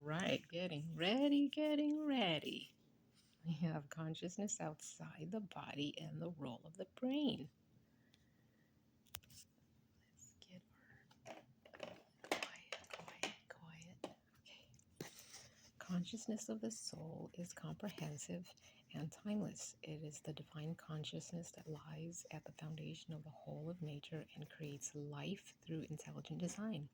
Right, getting ready, getting ready. We have consciousness outside the body and the role of the brain. Let's get our quiet. Okay. Consciousness of the soul is comprehensive and timeless. It is the divine consciousness that lies at the foundation of the whole of nature and creates life through intelligent design.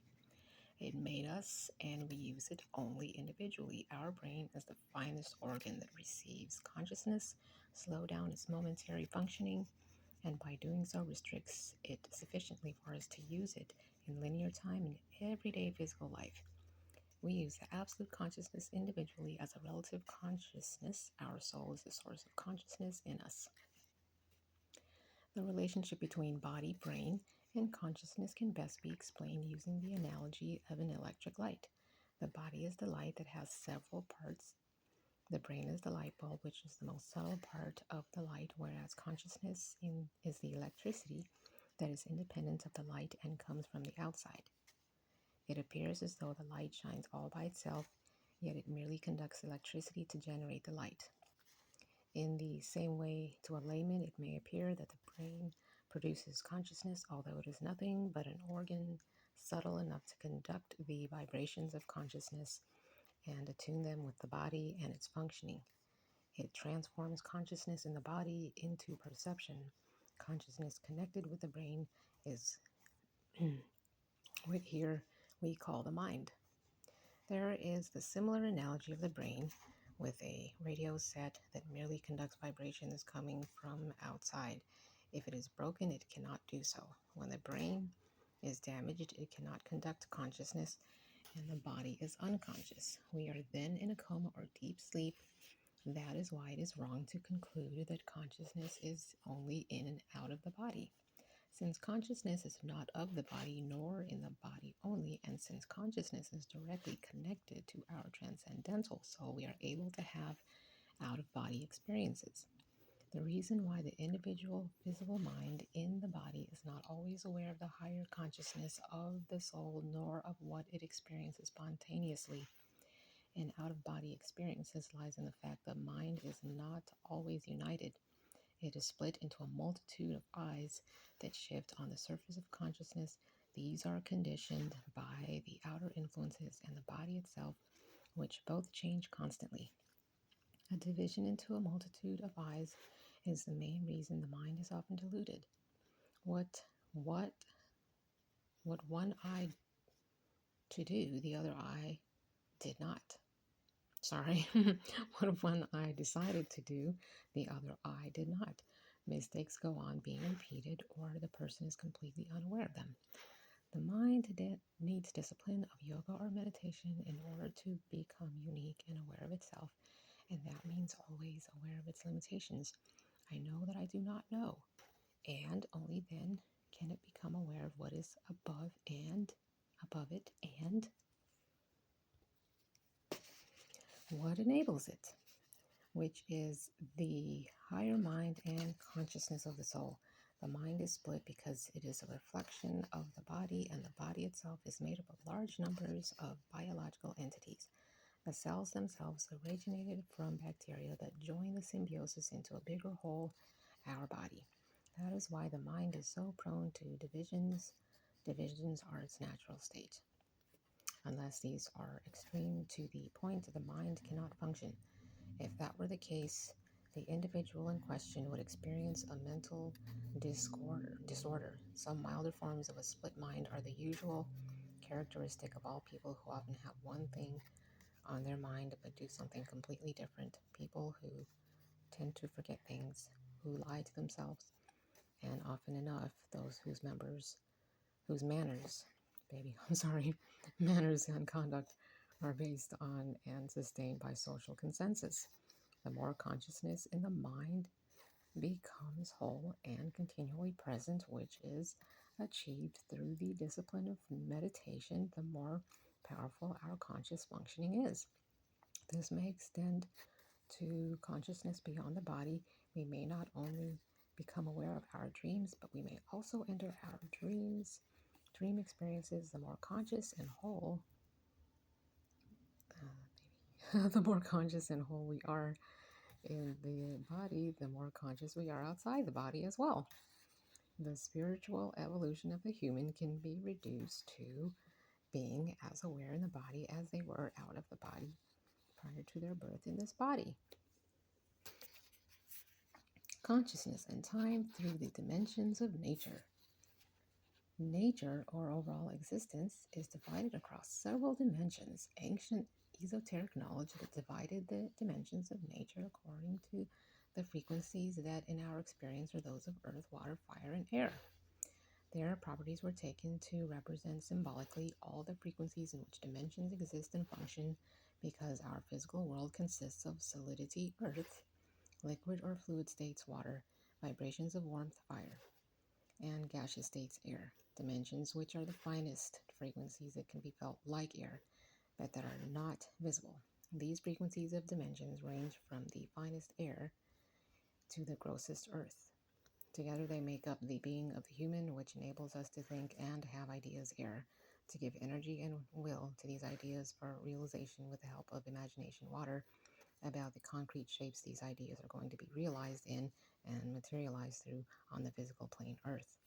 It made us, and we use it only individually. Our brain is the finest organ that receives consciousness, slow down its momentary functioning, and by doing so restricts it sufficiently for us to use it in linear time in everyday physical life. We use the absolute consciousness individually as a relative consciousness. Our soul is the source of consciousness in us. The relationship between body, brain, and consciousness can best be explained using the analogy of an electric light. The body is the light that has several parts. The brain is the light bulb, which is the most subtle part of the light, whereas is the electricity that is independent of the light and comes from the outside. It appears as though the light shines all by itself, yet it merely conducts electricity to generate the light. In the same way, to a layman, it may appear that the brain produces consciousness, although it is nothing but an organ subtle enough to conduct the vibrations of consciousness and attune them with the body and its functioning. It transforms consciousness in the body into perception. Consciousness connected with the brain is what here we call the mind. There is the similar analogy of the brain with a radio set that merely conducts vibrations coming from outside. If it is broken, it cannot do so. When the brain is damaged, it cannot conduct consciousness and the body is unconscious. We are then in a coma or deep sleep. That is why it is wrong to conclude that consciousness is only in and out of the body. Since consciousness is not of the body nor in the body only, and since consciousness is directly connected to our transcendental soul, we are able to have out of body experiences. The reason why the individual physical mind in the body is not always aware of the higher consciousness of the soul nor of what it experiences spontaneously in out of body experiences lies in the fact that mind is not always united. It is split into a multitude of eyes that shift on the surface of consciousness. These are conditioned by the outer influences and the body itself, which both change constantly. A division into a multitude of eyes is the main reason the mind is often deluded. What what one eye to do, the other eye did not. Sorry, what one eye decided to do, the other eye did not. Mistakes go on being repeated, or the person is completely unaware of them. The mind needs discipline of yoga or meditation in order to become unique and aware of itself, and that means always aware of its limitations. I know that I do not know, and only then can it become aware of what is above it and what enables it, which is the higher mind and consciousness of the soul. The mind is split because it is a reflection of the body, and the body itself is made up of large numbers of biological entities. The cells themselves originated from bacteria that join the symbiosis into a bigger whole, our body. That is why the mind is so prone to divisions. Divisions are its natural state. Unless these are extreme to the point that the mind cannot function. If that were the case, the individual in question would experience a mental disorder. Some milder forms of a split mind are the usual characteristic of all people who often have one thing on their mind but do something completely different. People who tend to forget things, who lie to themselves, and often enough, those whose manners, I'm sorry, manners and conduct are based on and sustained by social consensus. The more consciousness in the mind becomes whole and continually present, which is achieved through the discipline of meditation, the more powerful our conscious functioning is. This may extend to consciousness beyond the body. We may not only become aware of our dreams, but we may also enter our dream experiences. The more conscious and whole the more conscious and whole we are in the body, the more conscious we are outside the body as well. The spiritual evolution of the human can be reduced to being as aware in the body as they were out of the body prior to their birth in this body. Consciousness and time through the dimensions of nature. Nature, or overall existence, is divided across several dimensions. Ancient esoteric knowledge that divided the dimensions of nature according to the frequencies that in our experience are those of earth, water, fire, and air. Their properties were taken to represent symbolically all the frequencies in which dimensions exist and function, because our physical world consists of solidity, earth, liquid or fluid states, water, vibrations of warmth, fire, and gaseous states, air, dimensions which are the finest frequencies that can be felt like air, but that are not visible. These frequencies of dimensions range from the finest air to the grossest earth. Together they make up the being of the human, which enables us to think and have ideas, air, to give energy and will to these ideas for realization with the help of imagination, water, about the concrete shapes these ideas are going to be realized in and materialized through on the physical plane, earth.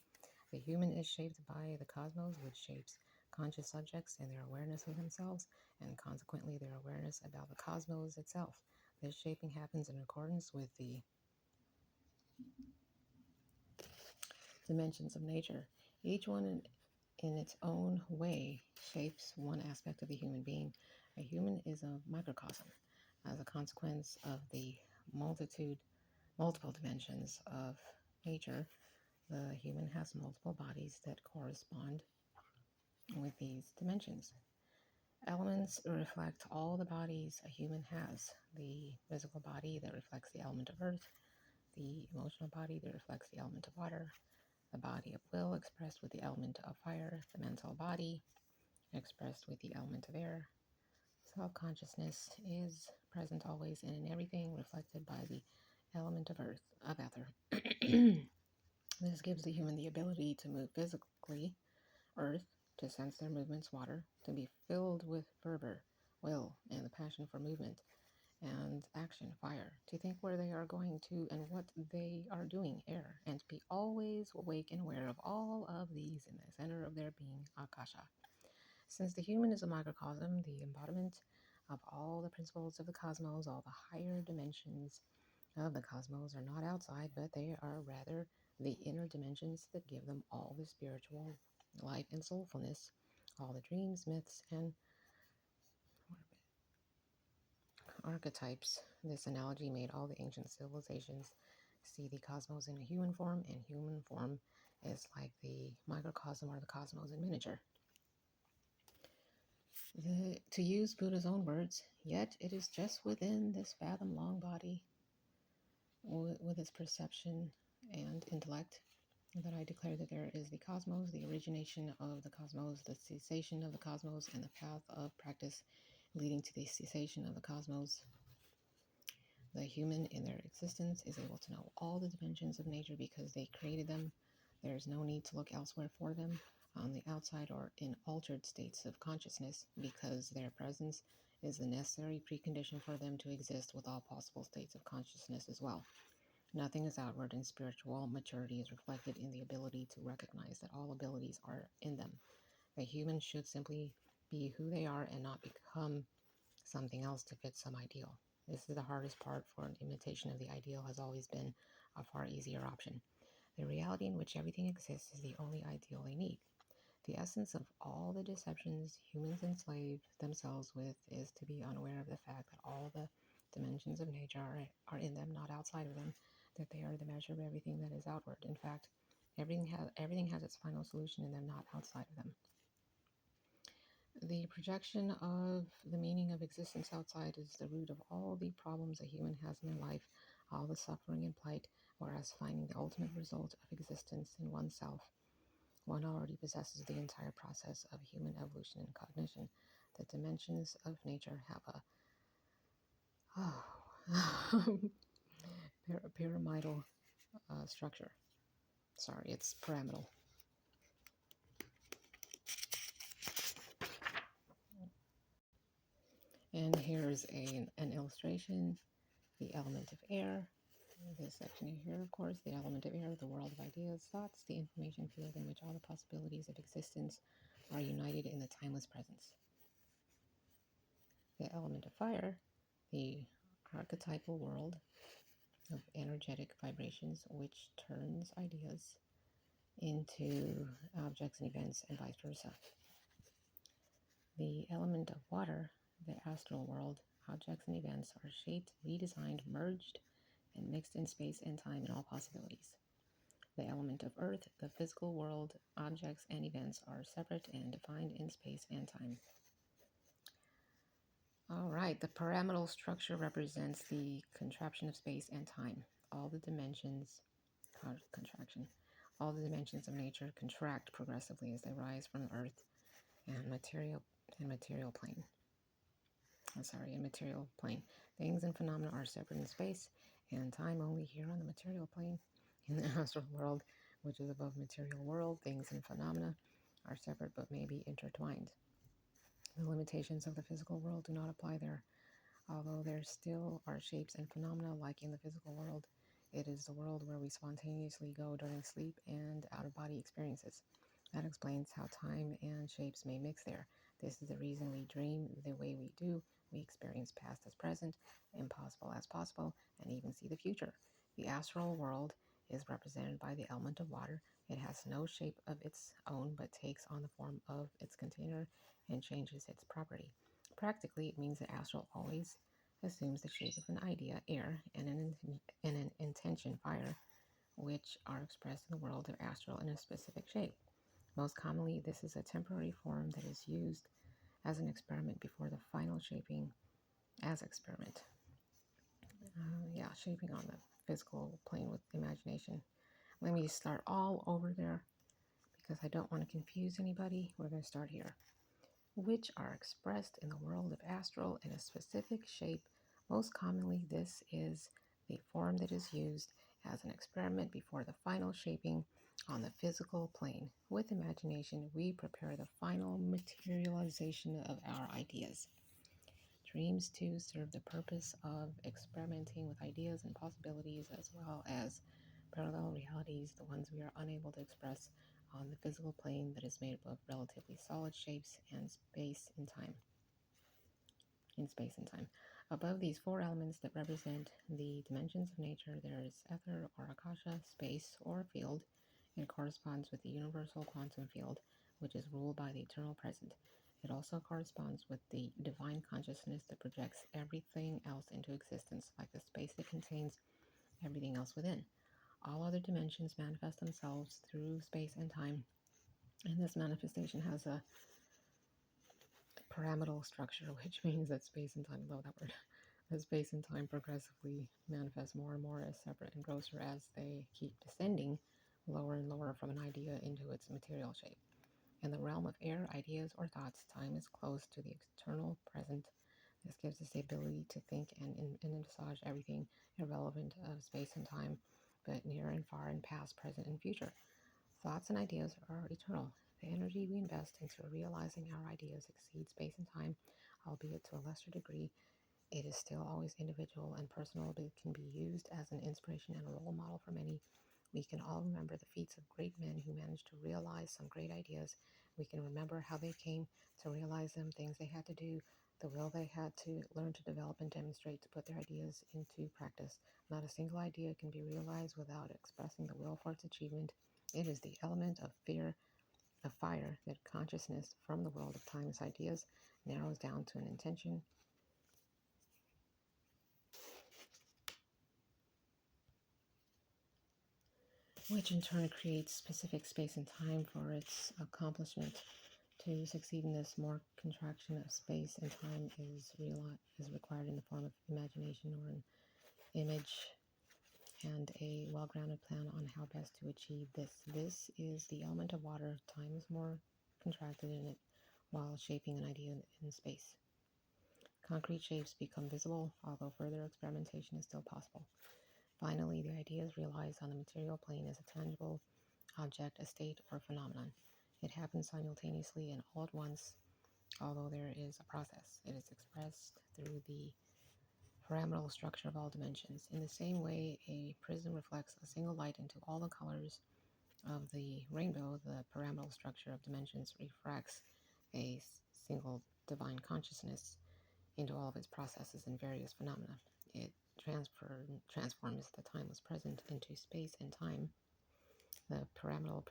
The human is shaped by the cosmos, which shapes conscious subjects and their awareness of themselves, and consequently their awareness about the cosmos itself. This shaping happens in accordance with the dimensions of nature. Each one in its own way shapes one aspect of the human being. A human is a microcosm as a consequence of the multiple dimensions of nature. The human has multiple bodies that correspond with these dimensions. Elements reflect all the bodies a human has: the physical body that reflects the element of earth, the emotional body that reflects the element of water, the body of will expressed with the element of fire, the mental body expressed with the element of air. Self-consciousness is present always and in everything, reflected by the element of earth, of ether. This gives the human the ability to move physically, earth, to sense their movements, water, to be filled with fervor, will, and the passion for movement and action, fire, to think where they are going to and what they are doing, air, and to be always awake and aware of all of these in the center of their being, akasha. Since the human is a microcosm, the embodiment of all the principles of the cosmos, all the higher dimensions of the cosmos are not outside, but they are rather the inner dimensions that give them all the spiritual life and soulfulness, all the dreams, myths, and archetypes. This analogy made all the ancient civilizations see the cosmos in a human form, and human form is like the microcosm or the cosmos in miniature. To use Buddha's own words, yet it is just within this fathom-long body, with its perception and intellect, that I declare that there is the cosmos, the origination of the cosmos, the cessation of the cosmos, and the path of practice leading to the cessation of the cosmos. The human in their existence is able to know all the dimensions of nature because they created them. There is no need to look elsewhere for them on the outside or in altered states of consciousness, because their presence is the necessary precondition for them to exist with all possible states of consciousness as well. Nothing is outward, and spiritual maturity is reflected in the ability to recognize that all abilities are in them. The human should simply be who they are and not become something else to fit some ideal. This is the hardest part, for an imitation of the ideal has always been a far easier option. The reality in which everything exists is the only ideal they need. The essence of all the deceptions humans enslave themselves with is to be unaware of the fact that all the dimensions of nature are in them, not outside of them, that they are the measure of everything that is outward. In fact, everything has its final solution in them, not outside of them. The projection of the meaning of existence outside is the root of all the problems a human has in their life, all the suffering and plight, whereas finding the ultimate result of existence in oneself, one already possesses the entire process of human evolution and cognition. The dimensions of nature have a pyramidal structure. Sorry, it's pyramidal. And here's an illustration, the element of air. This section here, of course, the element of air, the world of ideas, thoughts, the information field in which all the possibilities of existence are united in the timeless presence. The element of fire, the archetypal world of energetic vibrations which turns ideas into objects and events and vice versa. The element of water, the astral world, objects and events are shaped, redesigned, merged, and mixed in space and time in all possibilities. The element of earth, the physical world, objects and events are separate and defined in space and time. All right, the pyramidal structure represents the contraption of space and time. All the dimensions, contraction, all the dimensions of nature contract progressively as they rise from the earth and material plane. Material plane. Things and phenomena are separate in space and time only here on the material plane. In the astral world, which is above material world, things and phenomena are separate but may be intertwined. The limitations of the physical world do not apply there. Although there still are shapes and phenomena like in the physical world, it is the world where we spontaneously go during sleep and out-of-body experiences. That explains how time and shapes may mix there. This is the reason we dream the way we do. We experience past as present, impossible as possible, and even see the future. The astral world is represented by the element of water. It has no shape of its own, but takes on the form of its container and changes its property. Practically, it means the astral always assumes the shape of an idea, air, and an intention, fire, which are expressed in the world of astral in a specific shape. Most commonly, this is a temporary form that is used as an experiment before the final shaping as experiment. Shaping on the physical plane with imagination. Let me start all over there because I don't want to confuse anybody. We're going to start here. Which are expressed in the world of astral in a specific shape. Most commonly, this is the form that is used as an experiment before the final shaping on the physical plane. With imagination, we prepare the final materialization of our ideas. Dreams, too, serve the purpose of experimenting with ideas and possibilities as well as parallel realities, the ones we are unable to express on the physical plane that is made up of relatively solid shapes and space and time. In space and time. Above these four elements that represent the dimensions of nature, there is ether or akasha, space or field. It corresponds with the universal quantum field, which is ruled by the eternal present. It also corresponds with the divine consciousness that projects everything else into existence, like the space that contains everything else within. All other dimensions manifest themselves through space and time, and this manifestation has a pyramidal structure, which means that space and time, love that word, that space and time progressively manifest more and more as separate and grosser as they keep descending lower and lower from an idea into its material shape. In the realm of air, ideas, or thoughts, time is close to the eternal present. This gives us the ability to think and envisage everything irrelevant of space and time, but near and far and past, present, and future. Thoughts and ideas are eternal. The energy we invest into realizing our ideas exceeds space and time, albeit to a lesser degree. It is still always individual and personal, but it can be used as an inspiration and a role model for many. We can all remember the feats of great men who managed to realize some great ideas. We can remember how they came to realize them, things they had to do, the will they had to learn to develop and demonstrate to put their ideas into practice. Not a single idea can be realized without expressing the will for its achievement. It is the element of fire that consciousness from the world of timeless ideas narrows down to an intention, which in turn creates specific space and time for its accomplishment. To succeed in this, more contraction of space and time is required in the form of imagination or an image and a well-grounded plan on how best to achieve this. This is the element of water. Time is more contracted in it while shaping an idea in space. Concrete shapes become visible, although further experimentation is still possible. Finally, the idea is realized on the material plane as a tangible object, a state, or phenomenon. It happens simultaneously and all at once although there is a process. It is expressed through the pyramidal structure of all dimensions. In the same way, a prism reflects a single light into all the colors of the rainbow, the pyramidal structure of dimensions refracts a single divine consciousness into all of its processes and various phenomena. It transforms the timeless present into space and time. The pyramidal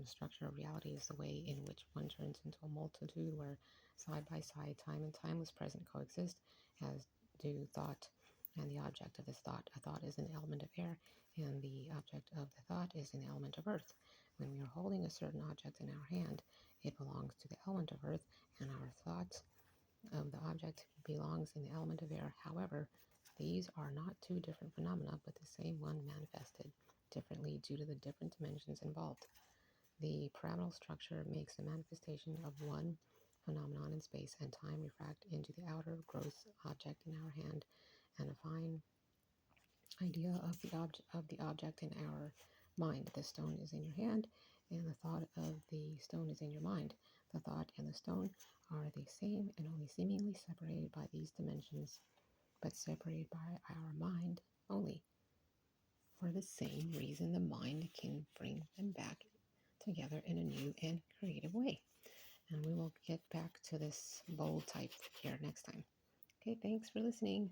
structure of reality is the way in which one turns into a multitude where side by side time and timeless present coexist, as do thought and the object of this thought. A thought is an element of air, and the object of the thought is an element of earth. When we are holding a certain object in our hand, it belongs to the element of earth, and our thought of the object belongs in the element of air. However, these are not two different phenomena, but the same one manifested differently due to the different dimensions involved. The pyramidal structure makes the manifestation of one phenomenon in space and time refract into the outer gross object in our hand, and a fine idea of the object in our mind. The stone is in your hand, and the thought of the stone is in your mind. The thought and the stone are the same and only seemingly separated by these dimensions, but separated by our mind only. For the same reason, the mind can bring them back together in a new and creative way. And we will get back to this bold type here next time. Okay, thanks for listening.